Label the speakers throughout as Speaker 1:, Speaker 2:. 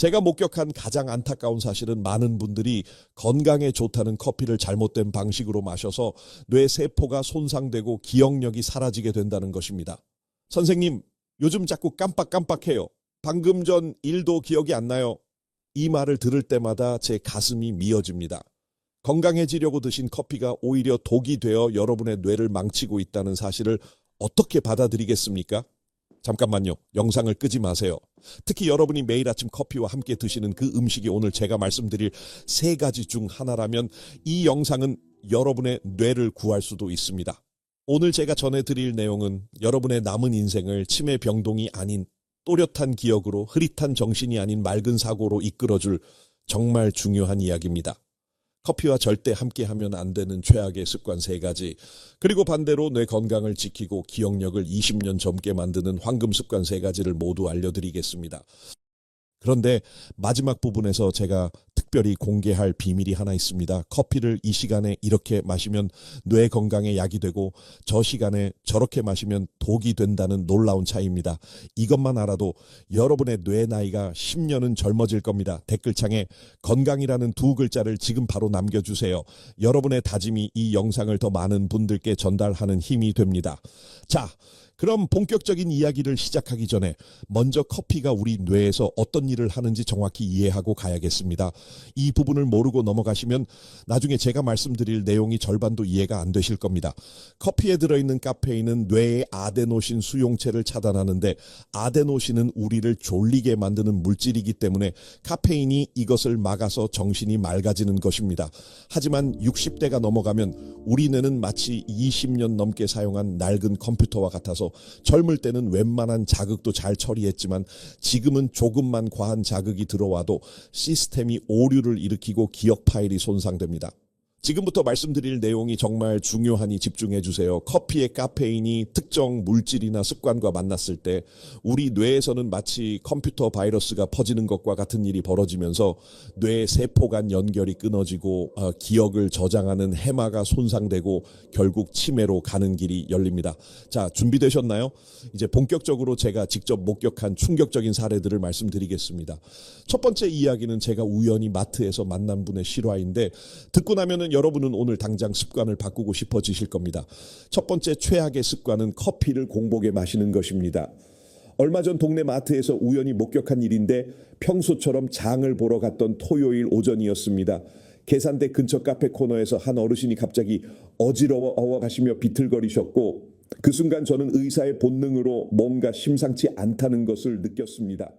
Speaker 1: 제가 목격한 가장 안타까운 사실은 많은 분들이 건강에 좋다는 커피를 잘못된 방식으로 마셔서 뇌 세포가 손상되고 기억력이 사라지게 된다는 것입니다. 선생님, 요즘 자꾸 깜빡깜빡해요. 방금 전 일도 기억이 안 나요. 이 말을 들을 때마다 제 가슴이 미어집니다. 건강해지려고 드신 커피가 오히려 독이 되어 여러분의 뇌를 망치고 있다는 사실을 어떻게 받아들이겠습니까? 잠깐만요. 영상을 끄지 마세요. 특히 여러분이 매일 아침 커피와 함께 드시는 그 음식이 오늘 제가 말씀드릴 3가지 중 하나라면 이 영상은 여러분의 뇌를 구할 수도 있습니다. 오늘 제가 전해드릴 내용은 여러분의 남은 인생을 치매 병동이 아닌 또렷한 기억으로 흐릿한 정신이 아닌 맑은 사고로 이끌어줄 정말 중요한 이야기입니다. 커피와 절대 함께하면 안 되는 최악의 습관 3가지, 그리고 반대로 뇌 건강을 지키고 기억력을 20년 젊게 만드는 황금 습관 3가지를 모두 알려드리겠습니다. 그런데 마지막 부분에서 제가 특별히 공개할 비밀이 하나 있습니다. 커피를 이 시간에 이렇게 마시면 뇌 건강에 약이 되고 저 시간에 저렇게 마시면 독이 된다는 놀라운 차이입니다. 이것만 알아도 여러분의 뇌 나이가 10년은 젊어질 겁니다. 댓글창에 건강이라는 2글자를 지금 바로 남겨주세요. 여러분의 다짐이 이 영상을 더 많은 분들께 전달하는 힘이 됩니다. 자, 그럼 본격적인 이야기를 시작하기 전에 먼저 커피가 우리 뇌에서 어떤 일을 하는지 정확히 이해하고 가야겠습니다. 이 부분을 모르고 넘어가시면 나중에 제가 말씀드릴 내용이 절반도 이해가 안 되실 겁니다. 커피에 들어있는 카페인은 뇌의 아데노신 수용체를 차단하는데 아데노신은 우리를 졸리게 만드는 물질이기 때문에 카페인이 이것을 막아서 정신이 맑아지는 것입니다. 하지만 60대가 넘어가면 우리 뇌는 마치 20년 넘게 사용한 낡은 컴퓨터와 같아서 젊을 때는 웬만한 자극도 잘 처리했지만 지금은 조금만 과한 자극이 들어와도 시스템이 오류를 일으키고 기억 파일이 손상됩니다. 지금부터 말씀드릴 내용이 정말 중요하니 집중해 주세요. 커피의 카페인이 특정 물질이나 습관과 만났을 때 우리 뇌에서는 마치 컴퓨터 바이러스가 퍼지는 것과 같은 일이 벌어지면서 뇌 세포 간 연결이 끊어지고 기억을 저장하는 해마가 손상되고 결국 치매로 가는 길이 열립니다. 자, 준비되셨나요? 이제 본격적으로 제가 직접 목격한 충격적인 사례들을 말씀드리겠습니다. 첫 번째 이야기는 제가 우연히 마트에서 만난 분의 실화인데 듣고 나면은 여러분은 오늘 당장 습관을 바꾸고 싶어지실 겁니다. 첫 번째 최악의 습관은 커피를 공복에 마시는 것입니다. 얼마 전 동네 마트에서 우연히 목격한 일인데 평소처럼 장을 보러 갔던 토요일 오전이었습니다. 계산대 근처 카페 코너에서 한 어르신이 갑자기 어지러워 하시며 비틀거리셨고 그 순간 저는 의사의 본능으로 뭔가 심상치 않다는 것을 느꼈습니다.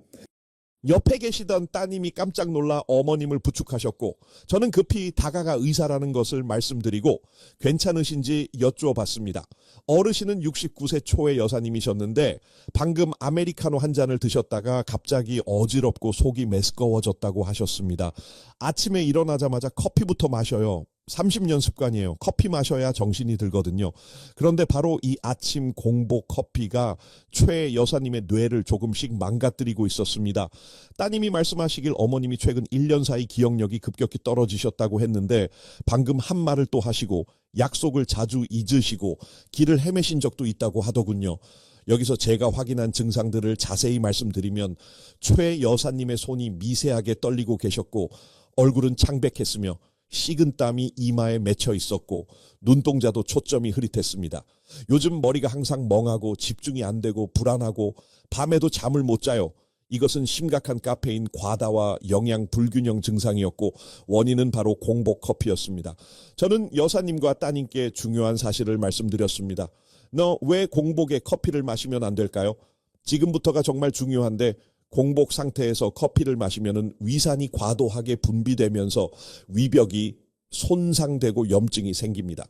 Speaker 1: 옆에 계시던 따님이 깜짝 놀라 어머님을 부축하셨고 저는 급히 다가가 의사라는 것을 말씀드리고 괜찮으신지 여쭈어봤습니다. 어르신은 69세 초의 여사님이셨는데 방금 아메리카노 한 잔을 드셨다가 갑자기 어지럽고 속이 메스꺼워졌다고 하셨습니다. 아침에 일어나자마자 커피부터 마셔요. 30년 습관이에요. 커피 마셔야 정신이 들거든요. 그런데 바로 이 아침 공복 커피가 최 여사님의 뇌를 조금씩 망가뜨리고 있었습니다. 따님이 말씀하시길 어머님이 최근 1년 사이 기억력이 급격히 떨어지셨다고 했는데 방금 한 말을 또 하시고 약속을 자주 잊으시고 길을 헤매신 적도 있다고 하더군요. 여기서 제가 확인한 증상들을 자세히 말씀드리면 최 여사님의 손이 미세하게 떨리고 계셨고 얼굴은 창백했으며 식은 땀이 이마에 맺혀 있었고 눈동자도 초점이 흐릿했습니다. 요즘 머리가 항상 멍하고 집중이 안 되고 불안하고 밤에도 잠을 못 자요. 이것은 심각한 카페인 과다와 영양 불균형 증상이었고 원인은 바로 공복 커피였습니다. 저는 여사님과 따님께 중요한 사실을 말씀드렸습니다. 너 왜 공복에 커피를 마시면 안 될까요? 지금부터가 정말 중요한데 공복 상태에서 커피를 마시면 위산이 과도하게 분비되면서 위벽이 손상되고 염증이 생깁니다.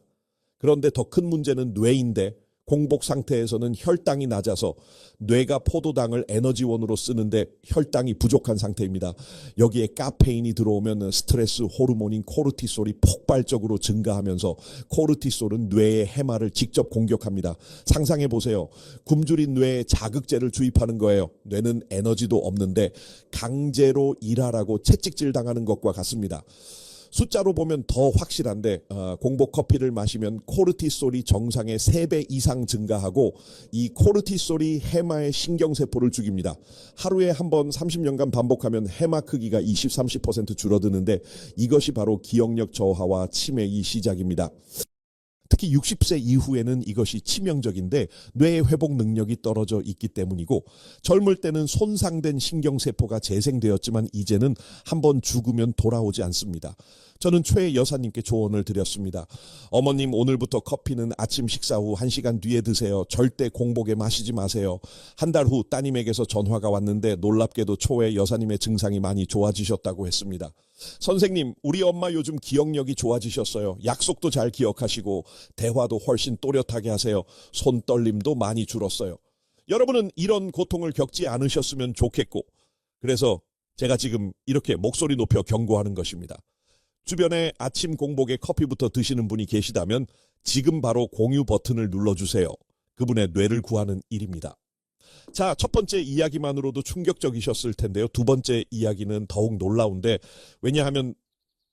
Speaker 1: 그런데 더 큰 문제는 뇌인데 공복 상태에서는 혈당이 낮아서 뇌가 포도당을 에너지원으로 쓰는데 혈당이 부족한 상태입니다. 여기에 카페인이 들어오면 스트레스 호르몬인 코르티솔이 폭발적으로 증가하면서 코르티솔은 뇌의 해마를 직접 공격합니다. 상상해 보세요. 굶주린 뇌에 자극제를 주입하는 거예요. 뇌는 에너지도 없는데 강제로 일하라고 채찍질 당하는 것과 같습니다. 숫자로 보면 더 확실한데 공복 커피를 마시면 코르티솔이 정상의 3배 이상 증가하고 이 코르티솔이 해마의 신경세포를 죽입니다. 하루에 한 번 30년간 반복하면 해마 크기가 20-30% 줄어드는데 이것이 바로 기억력 저하와 치매의 시작입니다. 특히 60세 이후에는 이것이 치명적인데 뇌의 회복 능력이 떨어져 있기 때문이고 젊을 때는 손상된 신경세포가 재생되었지만 이제는 한번 죽으면 돌아오지 않습니다. 저는 최 여사님께 조언을 드렸습니다. 어머님 오늘부터 커피는 아침 식사 후 1시간 뒤에 드세요. 절대 공복에 마시지 마세요. 한 달 후 따님에게서 전화가 왔는데 놀랍게도 초에 여사님의 증상이 많이 좋아지셨다고 했습니다. 선생님, 우리 엄마 요즘 기억력이 좋아지셨어요. 약속도 잘 기억하시고 대화도 훨씬 또렷하게 하세요. 손떨림도 많이 줄었어요. 여러분은 이런 고통을 겪지 않으셨으면 좋겠고 그래서 제가 지금 이렇게 목소리 높여 경고하는 것입니다. 주변에 아침 공복에 커피부터 드시는 분이 계시다면 지금 바로 공유 버튼을 눌러주세요. 그분의 뇌를 구하는 일입니다. 자, 첫 번째 이야기만으로도 충격적이셨을 텐데요. 두 번째 이야기는 더욱 놀라운데 왜냐하면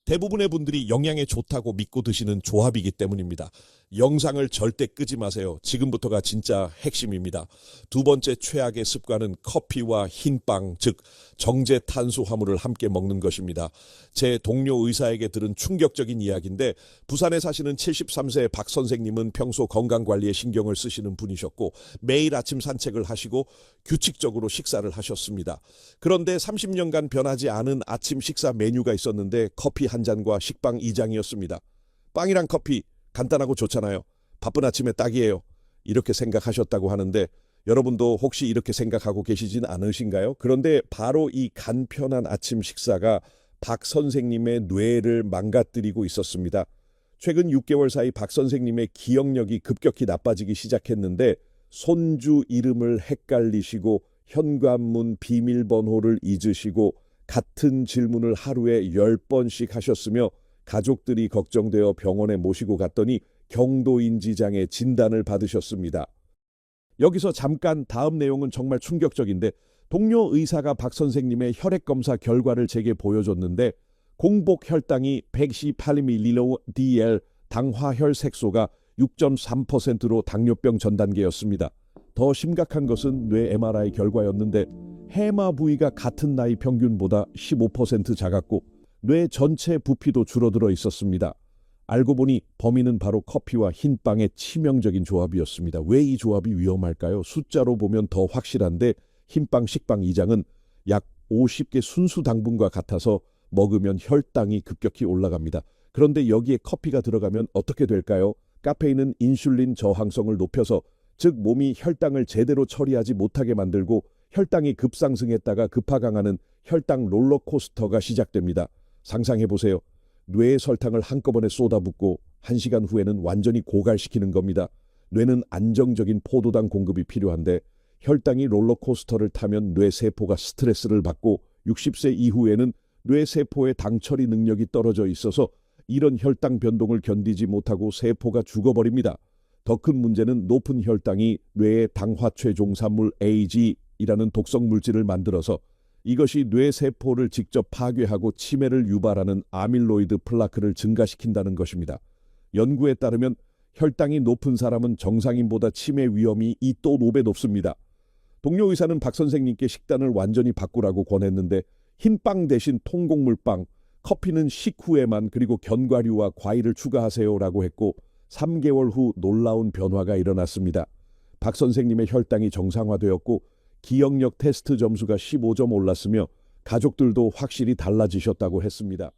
Speaker 1: 대부분의 분들이 영양에 좋다고 믿고 드시는 조합이기 때문입니다. 영상을 절대 끄지 마세요. 지금부터가 진짜 핵심입니다. 두 번째 최악의 습관은 커피와 흰빵, 즉 정제 탄수화물을 함께 먹는 것입니다. 제 동료 의사에게 들은 충격적인 이야기인데 부산에 사시는 73세의 박 선생님은 평소 건강관리에 신경을 쓰시는 분이셨고 매일 아침 산책을 하시고 규칙적으로 식사를 하셨습니다. 그런데 30년간 변하지 않은 아침 식사 메뉴가 있었는데 커피 한 잔과 식빵 2장이었습니다. 빵이랑 커피 간단하고 좋잖아요. 바쁜 아침에 딱이에요. 이렇게 생각하셨다고 하는데 여러분도 혹시 이렇게 생각하고 계시진 않으신가요? 그런데 바로 이 간편한 아침 식사가 박 선생님의 뇌를 망가뜨리고 있었습니다. 최근 6개월 사이 박 선생님의 기억력이 급격히 나빠지기 시작했는데 손주 이름을 헷갈리시고 현관문 비밀번호를 잊으시고 같은 질문을 하루에 10번씩 하셨으며 가족들이 걱정되어 병원에 모시고 갔더니 경도인지장애 진단을 받으셨습니다. 여기서 잠깐 다음 내용은 정말 충격적인데 동료 의사가 박 선생님의 혈액검사 결과를 제게 보여줬는데 공복 혈당이 118ml/dl 당화혈 색소가 6.3%로 당뇨병 전 단계였습니다. 더 심각한 것은 뇌 MRI 결과였는데 해마 부위가 같은 나이 평균보다 15% 작았고 뇌 전체 부피도 줄어들어 있었습니다. 알고 보니 범인은 바로 커피와 흰빵의 치명적인 조합이었습니다. 왜 이 조합이 위험할까요? 숫자로 보면 더 확실한데 흰빵, 식빵 2장은 약 50개 순수 당분과 같아서 먹으면 혈당이 급격히 올라갑니다. 그런데 여기에 커피가 들어가면 어떻게 될까요? 카페인은 인슐린 저항성을 높여서 즉 몸이 혈당을 제대로 처리하지 못하게 만들고 혈당이 급상승했다가 급하강하는 혈당 롤러코스터가 시작됩니다. 상상해보세요. 뇌에 설탕을 한꺼번에 쏟아붓고 1시간 후에는 완전히 고갈시키는 겁니다. 뇌는 안정적인 포도당 공급이 필요한데 혈당이 롤러코스터를 타면 뇌세포가 스트레스를 받고 60세 이후에는 뇌세포의 당 처리 능력이 떨어져 있어서 이런 혈당 변동을 견디지 못하고 세포가 죽어버립니다. 더 큰 문제는 높은 혈당이 뇌의 당화체 종산물 AG이라는 독성 물질을 만들어서 이것이 뇌세포를 직접 파괴하고 치매를 유발하는 아밀로이드 플라크를 증가시킨다는 것입니다. 연구에 따르면 혈당이 높은 사람은 정상인보다 치매 위험이 2또 5배 높습니다. 동료 의사는 박 선생님께 식단을 완전히 바꾸라고 권했는데 흰빵 대신 통곡물빵, 커피는 식후에만 그리고 견과류와 과일을 추가하세요라고 했고 3개월 후 놀라운 변화가 일어났습니다. 박 선생님의 혈당이 정상화되었고 기억력 테스트 점수가 15점 올랐으며 가족들도 확실히 달라지셨다고 했습니다.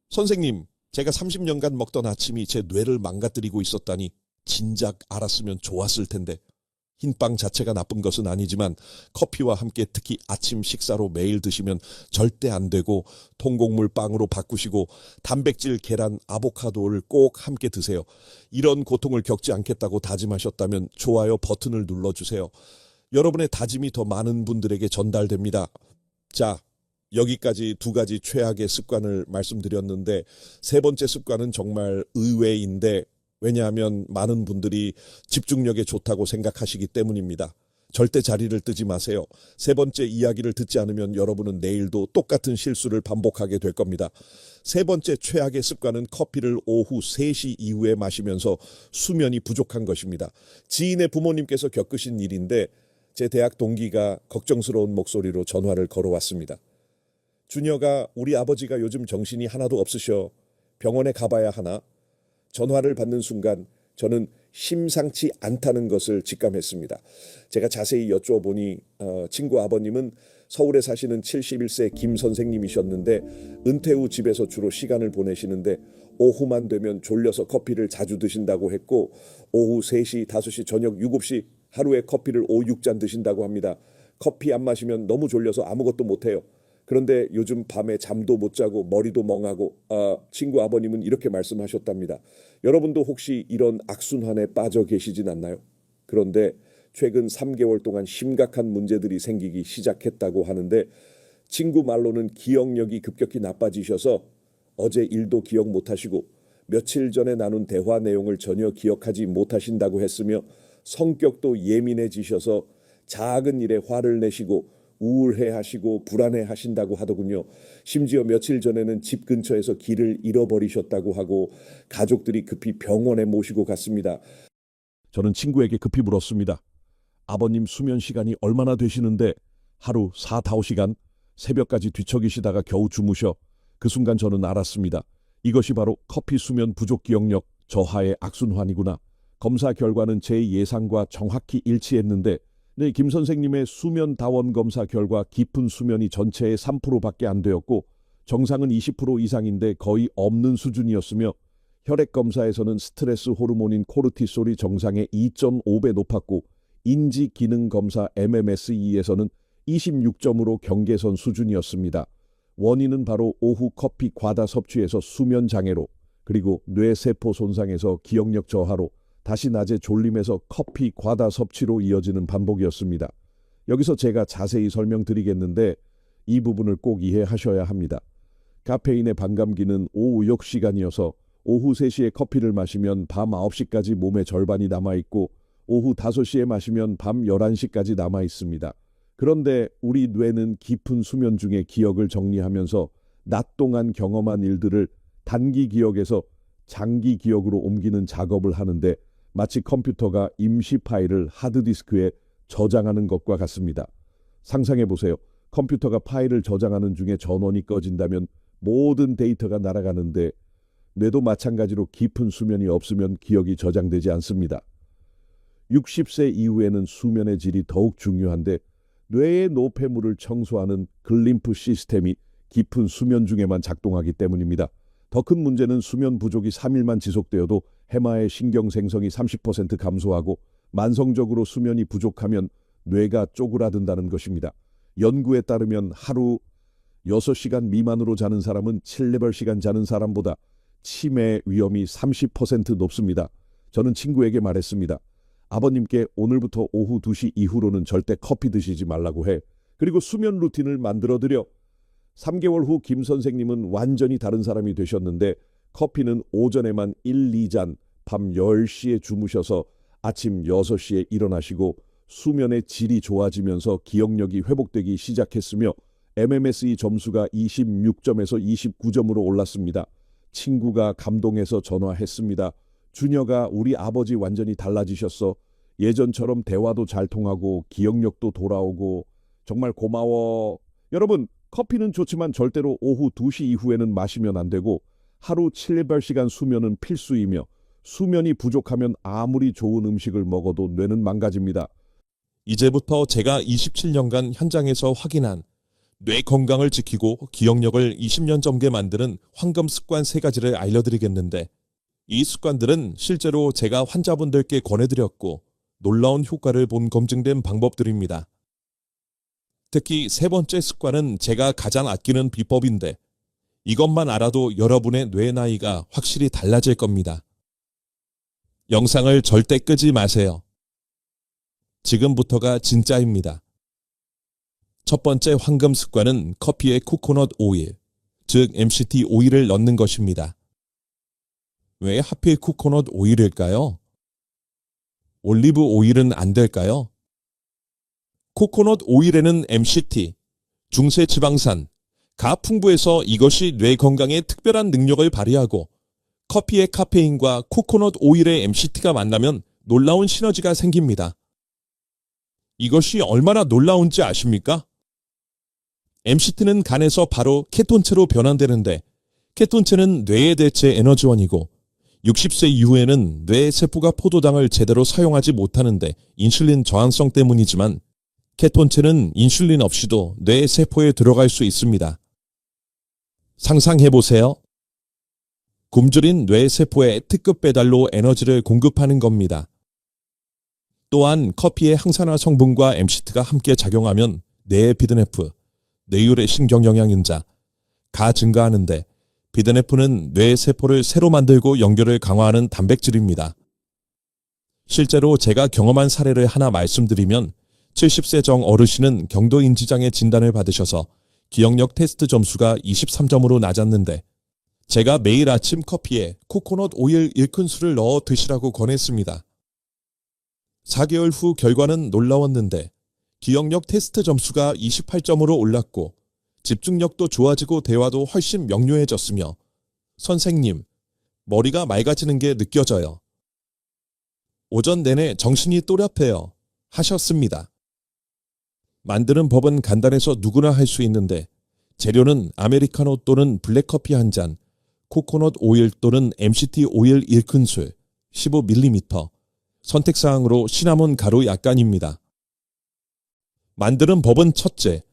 Speaker 1: 선생님, 제가 30년간 먹던 아침이 제 뇌를 망가뜨리고 있었다니 진작 알았으면 좋았을 텐데 흰빵 자체가 나쁜 것은 아니지만 커피와 함께 특히 아침 식사로 매일 드시면 절대 안 되고 통곡물 빵으로 바꾸시고 단백질, 계란, 아보카도를 꼭 함께 드세요. 이런 고통을 겪지 않겠다고 다짐하셨다면 좋아요 버튼을 눌러주세요. 여러분의 다짐이 더 많은 분들에게 전달됩니다. 자, 여기까지 두 가지 최악의 습관을 말씀드렸는데 세 번째 습관은 정말 의외인데 왜냐하면 많은 분들이 집중력에 좋다고 생각하시기 때문입니다. 절대 자리를 뜨지 마세요. 세 번째 이야기를 듣지 않으면 여러분은 내일도 똑같은 실수를 반복하게 될 겁니다. 세 번째 최악의 습관은 커피를 오후 3시 이후에 마시면서 수면이 부족한 것입니다. 지인의 부모님께서 겪으신 일인데 제 대학 동기가 걱정스러운 목소리로 전화를 걸어왔습니다. 준혁아, 우리 아버지가 요즘 정신이 하나도 없으셔. 병원에 가봐야 하나? 전화를 받는 순간 저는 심상치 않다는 것을 직감했습니다. 제가 자세히 여쭤보니 친구 아버님은 서울에 사시는 71세 김 선생님이셨는데 은퇴 후 집에서 주로 시간을 보내시는데 오후만 되면 졸려서 커피를 자주 드신다고 했고 오후 3시, 5시, 저녁 7시 하루에 커피를 5, 6잔 드신다고 합니다. 커피 안 마시면 너무 졸려서 아무것도 못해요. 그런데 요즘 밤에 잠도 못 자고 머리도 멍하고 친구 아버님은 이렇게 말씀하셨답니다. 여러분도 혹시 이런 악순환에 빠져 계시진 않나요? 그런데 최근 3개월 동안 심각한 문제들이 생기기 시작했다고 하는데 친구 말로는 기억력이 급격히 나빠지셔서 어제 일도 기억 못하시고 며칠 전에 나눈 대화 내용을 전혀 기억하지 못하신다고 했으며 성격도 예민해지셔서 작은 일에 화를 내시고 우울해하시고 불안해하신다고 하더군요. 심지어 며칠 전에는 집 근처에서 길을 잃어버리셨다고 하고 가족들이 급히 병원에 모시고 갔습니다.
Speaker 2: 저는 친구에게 급히 물었습니다. 아버님 수면 시간이 얼마나 되시는데 하루 4, 5시간 새벽까지 뒤척이시다가 겨우 주무셔. 그 순간 저는 알았습니다. 이것이 바로 커피 수면 부족 기억력 저하의 악순환이구나. 검사 결과는 제 예상과 정확히 일치했는데 네, 김 선생님의 수면 다원 검사 결과 깊은 수면이 전체의 3%밖에 안 되었고 정상은 20% 이상인데 거의 없는 수준이었으며 혈액 검사에서는 스트레스 호르몬인 코르티솔이 정상의 2.5배 높았고 인지 기능 검사 MMSE에서는 26점으로 경계선 수준이었습니다. 원인은 바로 오후 커피 과다 섭취에서 수면 장애로 그리고 뇌세포 손상에서 기억력 저하로 다시 낮에 졸림에서 커피 과다 섭취로 이어지는 반복이었습니다. 여기서 제가 자세히 설명드리겠는데 이 부분을 꼭 이해하셔야 합니다. 카페인의 반감기는 오후 6시간이어서 오후 3시에 커피를 마시면 밤 9시까지 몸의 절반이 남아있고 오후 5시에 마시면 밤 11시까지 남아있습니다. 그런데 우리 뇌는 깊은 수면 중에 기억을 정리하면서 낮 동안 경험한 일들을 단기 기억에서 장기 기억으로 옮기는 작업을 하는데 마치 컴퓨터가 임시 파일을 하드디스크에 저장하는 것과 같습니다. 상상해보세요. 컴퓨터가 파일을 저장하는 중에 전원이 꺼진다면 모든 데이터가 날아가는데 뇌도 마찬가지로 깊은 수면이 없으면 기억이 저장되지 않습니다. 60세 이후에는 수면의 질이 더욱 중요한데 뇌의 노폐물을 청소하는 글림프 시스템이 깊은 수면 중에만 작동하기 때문입니다. 더 큰 문제는 수면 부족이 3일만 지속되어도 해마의 신경 생성이 30% 감소하고 만성적으로 수면이 부족하면 뇌가 쪼그라든다는 것입니다. 연구에 따르면 하루 6시간 미만으로 자는 사람은 7레벨 시간 자는 사람보다 치매 위험이 30% 높습니다. 저는 친구에게 말했습니다. 아버님께 오늘부터 오후 2시 이후로는 절대 커피 드시지 말라고 해. 그리고 수면 루틴을 만들어드려. 3개월 후 김 선생님은 완전히 다른 사람이 되셨는데 커피는 오전에만 1, 2잔, 밤 10시에 주무셔서 아침 6시에 일어나시고 수면의 질이 좋아지면서 기억력이 회복되기 시작했으며 MMSE 점수가 26점에서 29점으로 올랐습니다. 친구가 감동해서 전화했습니다. 준혁아, 우리 아버지 완전히 달라지셨어. 예전처럼 대화도 잘 통하고 기억력도 돌아오고 정말 고마워. 여러분, 커피는 좋지만 절대로 오후 2시 이후에는 마시면 안 되고 하루 7~8시간 수면은 필수이며 수면이 부족하면 아무리 좋은 음식을 먹어도 뇌는 망가집니다.
Speaker 1: 이제부터 제가 27년간 현장에서 확인한 뇌 건강을 지키고 기억력을 20년 점게 만드는 황금 습관 3가지를 알려드리겠는데 이 습관들은 실제로 제가 환자분들께 권해드렸고 놀라운 효과를 본 검증된 방법들입니다. 특히 3번째 습관은 제가 가장 아끼는 비법인데 이것만 알아도 여러분의 뇌 나이가 확실히 달라질 겁니다. 영상을 절대 끄지 마세요. 지금부터가 진짜입니다. 첫 번째 황금 습관은 커피에 코코넛 오일, 즉 MCT 오일을 넣는 것입니다. 왜 하필 코코넛 오일일까요? 올리브 오일은 안 될까요? 코코넛 오일에는 MCT, 중세 지방산, 가 풍부해서 이것이 뇌 건강에 특별한 능력을 발휘하고 커피의 카페인과 코코넛 오일의 MCT가 만나면 놀라운 시너지가 생깁니다. 이것이 얼마나 놀라운지 아십니까? MCT는 간에서 바로 케톤체로 변환되는데 케톤체는 뇌의 대체 에너지원이고 60세 이후에는 뇌 세포가 포도당을 제대로 사용하지 못하는데 인슐린 저항성 때문이지만 케톤체는 인슐린 없이도 뇌 세포에 들어갈 수 있습니다. 상상해보세요. 굶주린 뇌 세포에 특급 배달로 에너지를 공급하는 겁니다. 또한 커피의 항산화 성분과 MCT가 함께 작용하면 뇌의 비드네프, 뇌율의 신경영양인자, 가 증가하는데 비드네프는 뇌 세포를 새로 만들고 연결을 강화하는 단백질입니다. 실제로 제가 경험한 사례를 하나 말씀드리면 70세 정 어르신은 경도인지장애 진단을 받으셔서 기억력 테스트 점수가 23점으로 낮았는데 제가 매일 아침 커피에 코코넛 오일 1큰술을 넣어 드시라고 권했습니다. 4개월 후 결과는 놀라웠는데 기억력 테스트 점수가 28점으로 올랐고 집중력도 좋아지고 대화도 훨씬 명료해졌으며 선생님, 머리가 맑아지는 게 느껴져요. 오전 내내 정신이 또렷해요. 하셨습니다. 만드는 법은 간단해서 누구나 할 수 있는데 재료는 아메리카노 또는 블랙커피 한 잔, 코코넛 오일 또는 MCT 오일 1큰술, 15ml, 선택사항으로 시나몬 가루 약간입니다. 만드는 법은 첫째,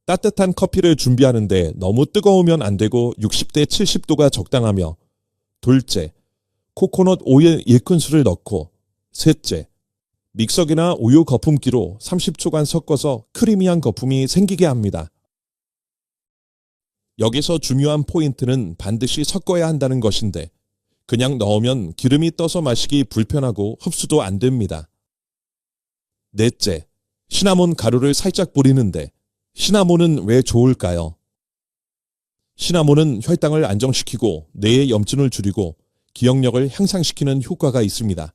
Speaker 1: 따뜻한 커피를 준비하는데 너무 뜨거우면 안 되고 60대 70도가 적당하며 둘째, 코코넛 오일 1큰술을 넣고 셋째, 믹서기나 우유 거품기로 30초간 섞어서 크리미한 거품이 생기게 합니다. 여기서 중요한 포인트는 반드시 섞어야 한다는 것인데 그냥 넣으면 기름이 떠서 마시기 불편하고 흡수도 안 됩니다. 넷째, 시나몬 가루를 살짝 뿌리는데 시나몬은 왜 좋을까요? 시나몬은 혈당을 안정시키고 뇌의 염증을 줄이고 기억력을 향상시키는 효과가 있습니다.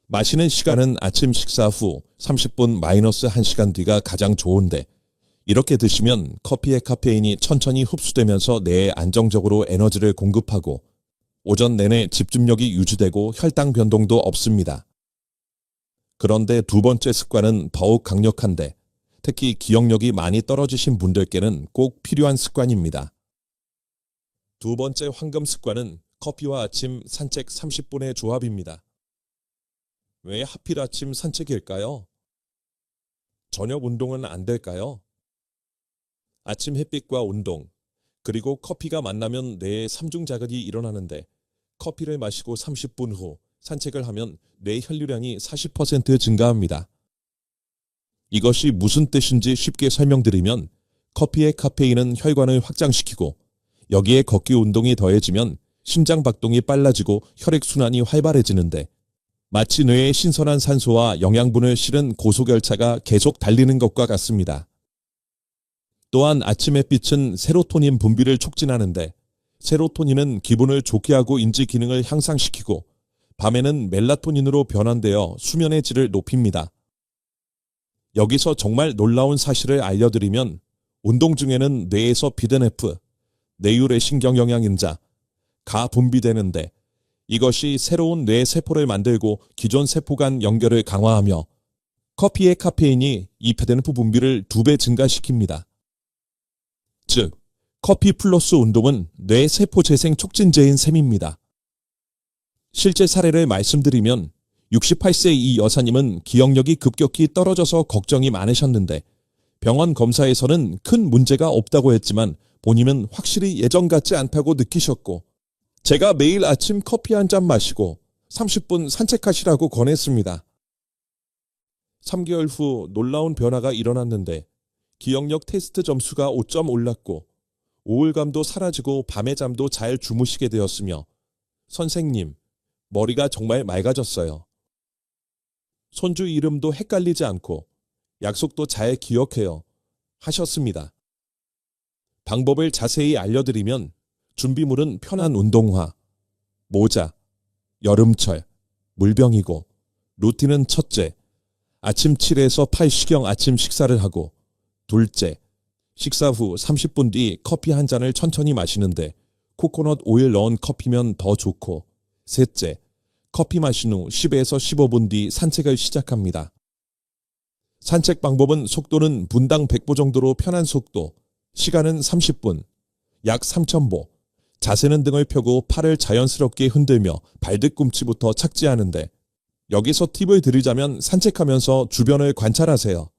Speaker 1: 마시는 시간은 아침 식사 후 30분 마이너스 1시간 뒤가 가장 좋은데 이렇게 드시면 커피의 카페인이 천천히 흡수되면서 뇌에 안정적으로 에너지를 공급하고 오전 내내 집중력이 유지되고 혈당 변동도 없습니다. 그런데 두 번째 습관은 더욱 강력한데 특히 기억력이 많이 떨어지신 분들께는 꼭 필요한 습관입니다. 두 번째 황금 습관은 커피와 아침 산책 30분의 조합입니다. 왜 하필 아침 산책일까요? 저녁 운동은 안 될까요? 아침 햇빛과 운동, 그리고 커피가 만나면 뇌에 삼중자극이 일어나는데 커피를 마시고 30분 후 산책을 하면 뇌 혈류량이 40% 증가합니다. 이것이 무슨 뜻인지 쉽게 설명드리면 커피의 카페인은 혈관을 확장시키고 여기에 걷기 운동이 더해지면 심장 박동이 빨라지고 혈액순환이 활발해지는데 마치 뇌에 신선한 산소와 영양분을 실은 고속열차가 계속 달리는 것과 같습니다. 또한 아침 햇빛은 세로토닌 분비를 촉진하는데 세로토닌은 기분을 좋게 하고 인지 기능을 향상시키고 밤에는 멜라토닌으로 변환되어 수면의 질을 높입니다. 여기서 정말 놀라운 사실을 알려드리면 운동 중에는 뇌에서 비드네프, 뇌율의 신경영양인자, 가 분비되는데 이것이 새로운 뇌 세포를 만들고 기존 세포 간 연결을 강화하며 커피의 카페인이 이 비드네프 분비를 2배 증가시킵니다. 즉, 커피 플러스 운동은 뇌 세포 재생 촉진제인 셈입니다. 실제 사례를 말씀드리면 68세 이 여사님은 기억력이 급격히 떨어져서 걱정이 많으셨는데 병원 검사에서는 큰 문제가 없다고 했지만 본인은 확실히 예전 같지 않다고 느끼셨고 제가 매일 아침 커피 한 잔 마시고 30분 산책하시라고 권했습니다. 3개월 후 놀라운 변화가 일어났는데 기억력 테스트 점수가 5점 올랐고 우울감도 사라지고 밤에 잠도 잘 주무시게 되었으며 선생님, 머리가 정말 맑아졌어요. 손주 이름도 헷갈리지 않고 약속도 잘 기억해요. 하셨습니다. 방법을 자세히 알려드리면 준비물은 편한 운동화, 모자, 여름철, 물병이고 루틴은 첫째, 아침 7에서 8시경 아침 식사를 하고, 둘째, 식사 후 30분 뒤 커피 한 잔을 천천히 마시는데 코코넛 오일 넣은 커피면 더 좋고, 셋째, 커피 마신 후 10에서 15분 뒤 산책을 시작합니다. 산책 방법은 속도는 분당 100보 정도로 편한 속도, 시간은 30분, 약 3,000보, 자세는 등을 펴고 팔을 자연스럽게 흔들며 발뒤꿈치부터 착지하는데, 여기서 팁을 드리자면 산책하면서 주변을 관찰하세요.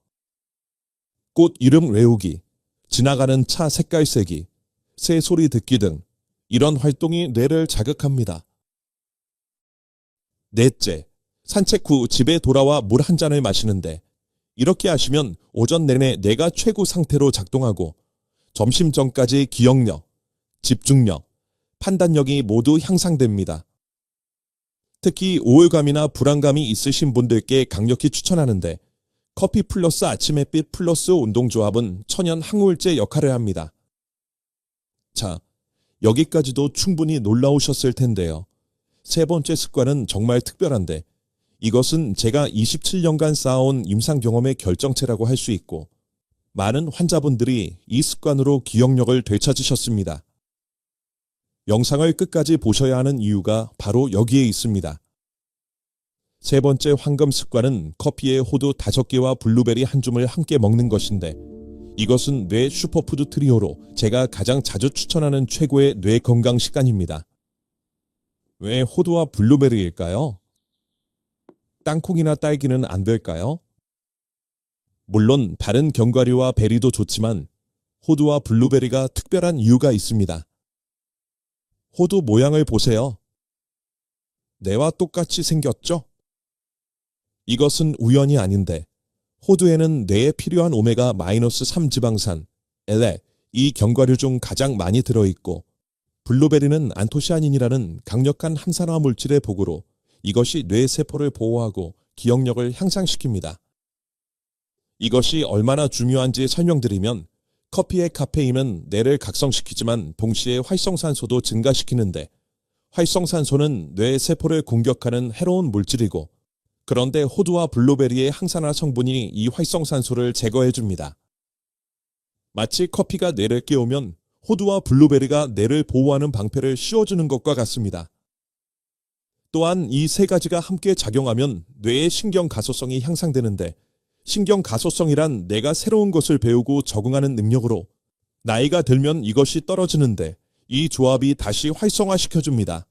Speaker 1: 꽃 이름 외우기, 지나가는 차 색깔 세기, 새 소리 듣기 등 이런 활동이 뇌를 자극합니다. 넷째, 산책 후 집에 돌아와 물 한 잔을 마시는데, 이렇게 하시면 오전 내내 뇌가 최고 상태로 작동하고 점심 전까지 기억력, 집중력, 판단력이 모두 향상됩니다. 특히 우울감이나 불안감이 있으신 분들께 강력히 추천하는데, 커피 플러스 아침 햇빛 플러스 운동조합은 천연 항우울제 역할을 합니다. 자, 여기까지도 충분히 놀라우셨을 텐데요. 세 번째 습관은 정말 특별한데, 이것은 제가 27년간 쌓아온 임상 경험의 결정체라고 할 수 있고, 많은 환자분들이 이 습관으로 기억력을 되찾으셨습니다. 영상을 끝까지 보셔야 하는 이유가 바로 여기에 있습니다. 세 번째 황금 습관은 커피에 호두 5개와 블루베리 한 줌을 함께 먹는 것인데, 이것은 뇌 슈퍼푸드 트리오로 제가 가장 자주 추천하는 최고의 뇌 건강 식단입니다. 왜 호두와 블루베리일까요? 땅콩이나 딸기는 안 될까요? 물론 다른 견과류와 베리도 좋지만 호두와 블루베리가 특별한 이유가 있습니다. 호두 모양을 보세요. 뇌와 똑같이 생겼죠? 이것은 우연이 아닌데, 호두에는 뇌에 필요한 오메가-3 지방산, 엘레, 이 견과류 중 가장 많이 들어있고, 블루베리는 안토시아닌이라는 강력한 항산화 물질의 복으로 이것이 뇌 세포를 보호하고 기억력을 향상시킵니다. 이것이 얼마나 중요한지 설명드리면, 커피의 카페인은 뇌를 각성시키지만 동시에 활성산소도 증가시키는데, 활성산소는 뇌 세포를 공격하는 해로운 물질이고, 그런데 호두와 블루베리의 항산화 성분이 이 활성산소를 제거해줍니다. 마치 커피가 뇌를 깨우면 호두와 블루베리가 뇌를 보호하는 방패를 씌워주는 것과 같습니다. 또한 이 세 가지가 함께 작용하면 뇌의 신경 가소성이 향상되는데, 신경 가소성이란 내가 새로운 것을 배우고 적응하는 능력으로, 나이가 들면 이것이 떨어지는데 이 조합이 다시 활성화시켜줍니다.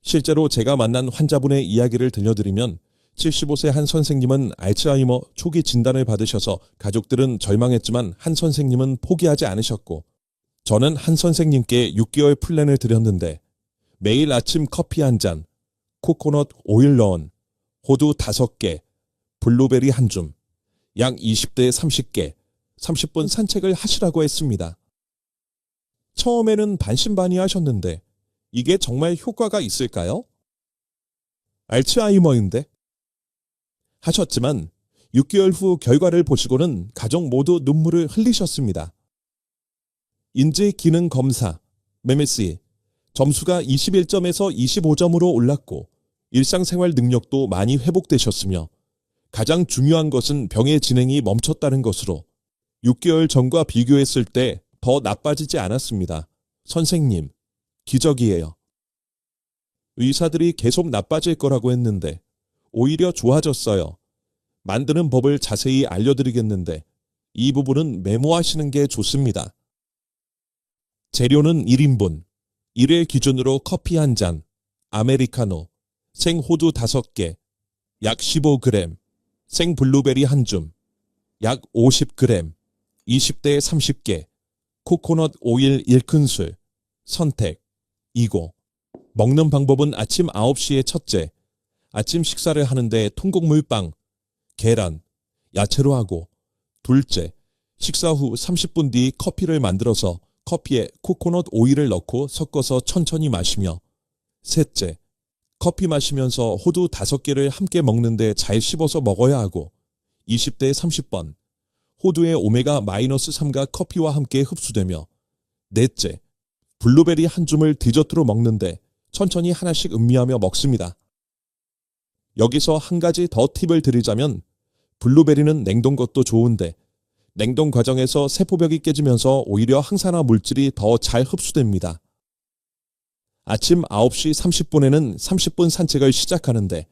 Speaker 1: 실제로 제가 만난 환자분의 이야기를 들려드리면, 75세 한 선생님은 알츠하이머 초기 진단을 받으셔서 가족들은 절망했지만 한 선생님은 포기하지 않으셨고, 저는 한 선생님께 6개월 플랜을 드렸는데, 매일 아침 커피 한 잔, 코코넛 오일 넣은 호두 5개, 블루베리 한 줌, 약 20대 30개, 30분 산책을 하시라고 했습니다. 처음에는 반신반의하셨는데 이게 정말 효과가 있을까요? 알츠하이머인데? 하셨지만 6개월 후 결과를 보시고는 가족 모두 눈물을 흘리셨습니다. 인지 기능 검사, MMSE, 점수가 21점에서 25점으로 올랐고 일상생활 능력도 많이 회복되셨으며, 가장 중요한 것은 병의 진행이 멈췄다는 것으로 6개월 전과 비교했을 때 더 나빠지지 않았습니다. 선생님, 기적이에요. 의사들이 계속 나빠질 거라고 했는데 오히려 좋아졌어요. 만드는 법을 자세히 알려드리겠는데 이 부분은 메모하시는 게 좋습니다. 재료는 1인분, 1회 기준으로 커피 한 잔, 아메리카노, 생호두 5개, 약 15g, 생블루베리 한 줌, 약 50g, 20대 30개, 코코넛 오일 1큰술, 선택, 이고. 먹는 방법은 아침 9시에 첫째, 아침 식사를 하는데 통곡물빵, 계란, 야채로 하고, 둘째, 식사 후 30분 뒤 커피를 만들어서 커피에 코코넛 오일을 넣고 섞어서 천천히 마시며, 셋째, 커피 마시면서 호두 5개를 함께 먹는데 잘 씹어서 먹어야 하고, 20대 30번, 호두의 오메가-3가 커피와 함께 흡수되며, 넷째, 블루베리 한 줌을 디저트로 먹는데 천천히 하나씩 음미하며 먹습니다. 여기서 한 가지 더 팁을 드리자면 블루베리는 냉동 것도 좋은데 냉동 과정에서 세포벽이 깨지면서 오히려 항산화 물질이 더 잘 흡수됩니다. 아침 9시 30분에는 30분 산책을 시작하는데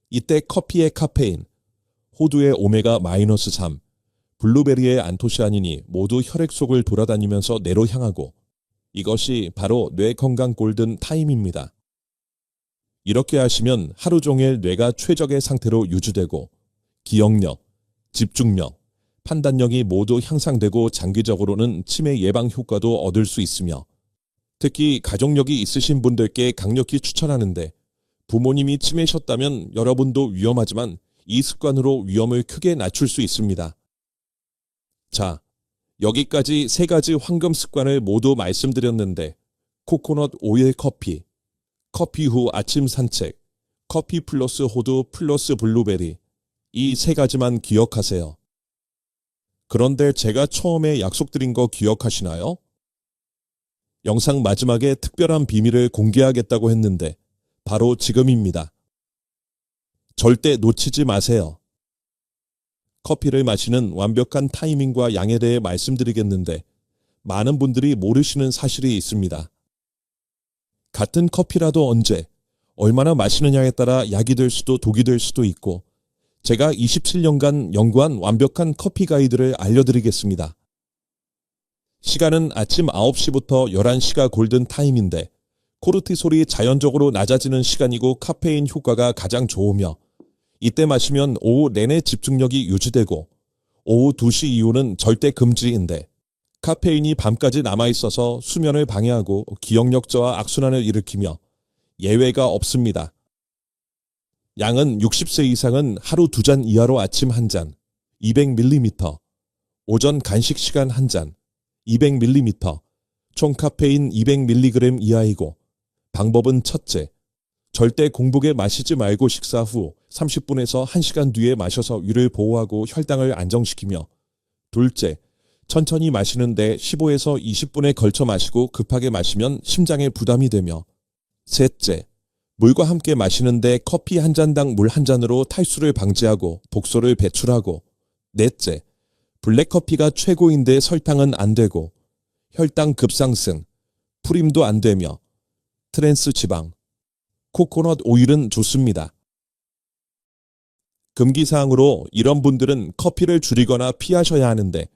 Speaker 1: 이때 커피의 카페인, 호두의 오메가-3, 블루베리의 안토시아닌이 모두 혈액 속을 돌아다니면서 뇌로 향하고 이것이 바로 뇌 건강 골든 타임입니다. 이렇게 하시면 하루 종일 뇌가 최적의 상태로 유지되고 기억력, 집중력, 판단력이 모두 향상되고 장기적으로는 치매 예방 효과도 얻을 수 있으며 특히 가족력이 있으신 분들께 강력히 추천하는데 부모님이 치매셨다면 여러분도 위험하지만 이 습관으로 위험을 크게 낮출 수 있습니다. 자, 여기까지 3가지 황금 습관을 모두 말씀드렸는데 코코넛 오일 커피, 커피 후 아침 산책, 커피 플러스 호두 플러스 블루베리 이 3가지만 기억하세요. 그런데 제가 처음에 약속드린 거 기억하시나요? 영상 마지막에 특별한 비밀을 공개하겠다고 했는데 바로 지금입니다. 절대 놓치지 마세요. 커피를 마시는 완벽한 타이밍과 양에 대해 말씀드리겠는데 많은 분들이 모르시는 사실이 있습니다. 같은 커피라도 언제, 얼마나 마시느냐에 따라 약이 될 수도 독이 될 수도 있고 제가 27년간 연구한 완벽한 커피 가이드를 알려드리겠습니다. 시간은 아침 9시부터 11시가 골든 타임인데 코르티솔이 자연적으로 낮아지는 시간이고 카페인 효과가 가장 좋으며 이때 마시면 오후 내내 집중력이 유지되고 오후 2시 이후는 절대 금지인데 카페인이 밤까지 남아있어서 수면을 방해하고 기억력 저하 악순환을 일으키며 예외가 없습니다. 양은 60세 이상은 하루 2잔 이하로 아침 1잔, 200ml, 오전 간식 시간 1잔, 200ml, 총 카페인 200mg 이하이고 방법은 첫째, 절대 공복에 마시지 말고 식사 후 30분에서 1시간 뒤에 마셔서 위를 보호하고 혈당을 안정시키며 둘째, 천천히 마시는데 15에서 20분에 걸쳐 마시고 급하게 마시면 심장에 부담이 되며 셋째, 물과 함께 마시는데 커피 한 잔당 물 한 잔으로 탈수를 방지하고 독소를 배출하고 넷째, 블랙커피가 최고인데 설탕은 안 되고 혈당 급상승, 프림도 안 되며 트랜스 지방, 코코넛 오일은 좋습니다. 금기사항으로 이런 분들은 커피를 줄이거나 피하셔야 하는데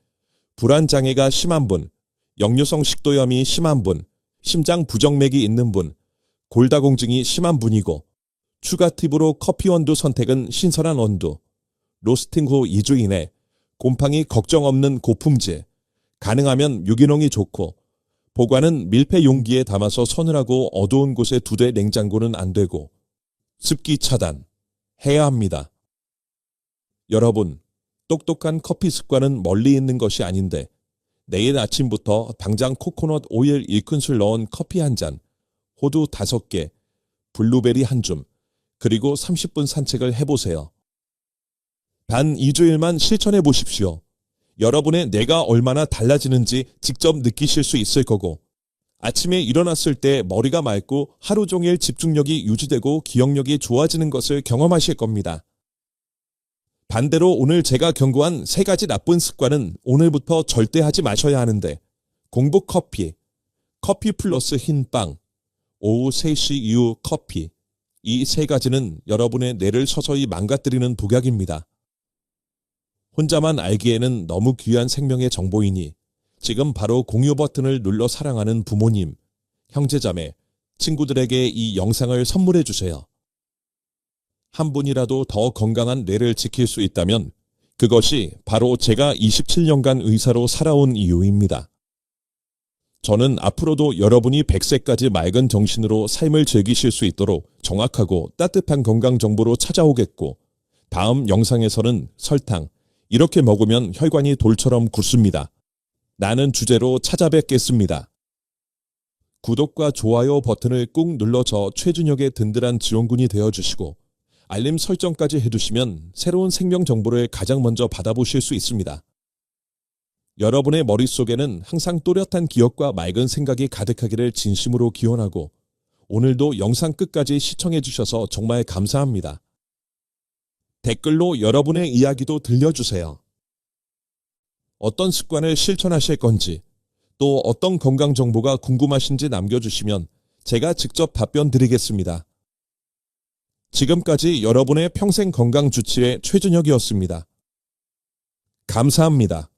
Speaker 1: 불안장애가 심한 분, 역류성 식도염이 심한 분, 심장 부정맥이 있는 분, 골다공증이 심한 분이고 추가 팁으로 커피 원두 선택은 신선한 원두, 로스팅 후 2주 이내, 곰팡이 걱정 없는 고품질, 가능하면 유기농이 좋고 보관은 밀폐 용기에 담아서 서늘하고 어두운 곳에 두되 냉장고는 안 되고 습기 차단 해야 합니다. 여러분, 똑똑한 커피 습관은 멀리 있는 것이 아닌데 내일 아침부터 당장 코코넛 오일 1큰술 넣은 커피 한 잔, 호두 5개, 블루베리 한 줌, 그리고 30분 산책을 해보세요. 단 2주일만 실천해 보십시오. 여러분의 뇌가 얼마나 달라지는지 직접 느끼실 수 있을 거고 아침에 일어났을 때 머리가 맑고 하루 종일 집중력이 유지되고 기억력이 좋아지는 것을 경험하실 겁니다. 반대로 오늘 제가 경고한 3가지 나쁜 습관은 오늘부터 절대 하지 마셔야 하는데 공복 커피, 커피 플러스 흰빵, 오후 3시 이후 커피 이 3가지는 여러분의 뇌를 서서히 망가뜨리는 독약입니다. 혼자만 알기에는 너무 귀한 생명의 정보이니 지금 바로 공유 버튼을 눌러 사랑하는 부모님, 형제자매, 친구들에게 이 영상을 선물해 주세요. 한 분이라도 더 건강한 뇌를 지킬 수 있다면 그것이 바로 제가 27년간 의사로 살아온 이유입니다. 저는 앞으로도 여러분이 100세까지 맑은 정신으로 삶을 즐기실 수 있도록 정확하고 따뜻한 건강 정보로 찾아오겠고 다음 영상에서는 설탕, 이렇게 먹으면 혈관이 돌처럼 굳습니다. 라는 주제로 찾아뵙겠습니다. 구독과 좋아요 버튼을 꾹 눌러서 최준혁의 든든한 지원군이 되어주시고 알림 설정까지 해두시면 새로운 생명 정보를 가장 먼저 받아보실 수 있습니다. 여러분의 머릿속에는 항상 또렷한 기억과 맑은 생각이 가득하기를 진심으로 기원하고 오늘도 영상 끝까지 시청해 주셔서 정말 감사합니다. 댓글로 여러분의 이야기도 들려주세요. 어떤 습관을 실천하실 건지, 또 어떤 건강 정보가 궁금하신지 남겨주시면 제가 직접 답변 드리겠습니다. 지금까지 여러분의 평생 건강 주치의 최준혁이었습니다. 감사합니다.